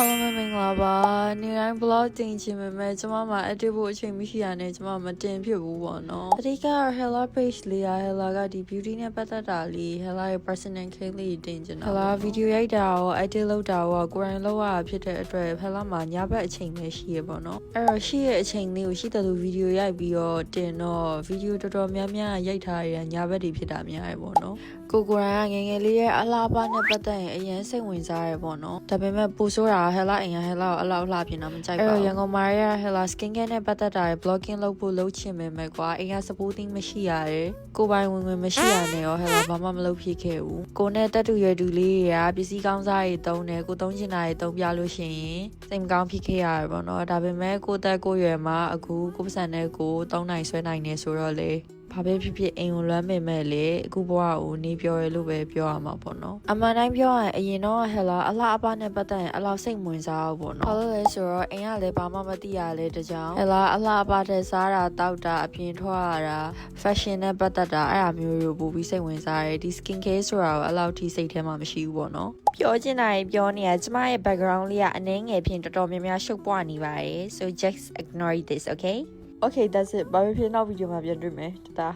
Hello မင်္ဂလာပါနေတိုင်း blog တင်ချင်ပေမဲ့ကျမမှာ edit ဖို့အချိန်မရှိရနဲ့ကျမမတင်ဖြစ်ဘူးပေါ့နော်အဓိက Hella page လေးရ Hella ကဒီ beauty နဲ့ပတ်သက်တာလေး Hella ရဲ့ personal case လေးတင်ချင်တာ Hella video ရိုက်တာရော edit လုပ်တာရောကိုယ်တိုင်လုပ်ရတာဖြစ်တဲ့အတွက် Hella မှာညဘက်အချိန်ပဲရှိရပေါ့နော်အဲ့တော့ရှိရဲ့အချိန်လေးကိုရှိတဲ့လူ video ရိုက်ပြီးတော့တင်တော့ video တော်တော်များများရိုက်ထားရညဘက်တွေဖြစ်တာများရပေါ့နော်ကိုကိုရိုင်းကငယ်ငယ်လေးရဲ့အလားပါနဲ့ပတ်သက်ရင်အရင်စိတ်ဝင်စားရပေါ့နော်ဒါပေမဲ့ပိုဆိုးတာ Hella အိမ်က Hella ကိုအလောက်လှပြင်တာမကြိုက်ပါဘူးအဲ့တော့ရန်ကုန်မှာရ Hella skin care နဲ့ပတ်သက်တာ blogging လုပ်ဖို့လုပ်ချင်ပေမဲ့ကွာအိမ်က supporting မရှိရတယ်ကိုပိုင်ဝင်ဝင်မရှိရနဲ့ရော Hella ဘာမှမလုပ်ဖြစ်ခဲ့ဘူးကိုနဲ့တက်တူရွယ်တူလေးတွေကပစ္စည်းကောင်းစားတွေတုံးတယ်ကိုသုံးချင်တာတွေတုံးပြလို့ရှိရင်စိတ်မကောင်းဖြစ်ခဲ့ရတယ်ပေါ့နော်ဒါပေမဲ့ကိုတက်ကိုရွယ်မှာအခုကိုပစံနဲ့ကိုသုံးနိုင်ဆွဲနိုင်နေဆိုတော့လေဘာပဲဖြစ်ဖြစ်အိမ်ကိုလွမ်းမိမဲ့လေအခုဘဝကိုနေပြောရလို့ပဲပြောရမှာပေါ့နော်အမှန်တိုင်းပြောရရင်အရင်တော့ Hella အလှအပနဲ့ပတ်သက်ရင်အလောက်စိတ်ဝင်စားဘူးပေါ့နော်ဘာလို့လဲဆိုတော့အိမ်ကလည်းဘာမှမသိရလေတကြောင် Hella အလှအပတဲ့စားတာတောက်တာအပြင်ထွက်ရတာ fashion နဲ့ပတ်သက်တာအဲ့အမျိုးမျိုးပို့ပြီးစိတ်ဝင်စားတယ်ဒီ skin care ဆိုတာကိုအလောက်ထိစိတ်ထဲမှာမရှိဘူးပေါ့နော်ပြောချင်တာပြောနေရကျမရဲ့ background လေးကအနည်းငယ်ဖြင့်တော်တော်များများရှုပ်ပွားနေပါတယ် so just ignore this okay that's it ဘာဖြစ်ဖြစ်နောက်ဗီဒီယိုမှာပြန်တွေ့မယ်တတာ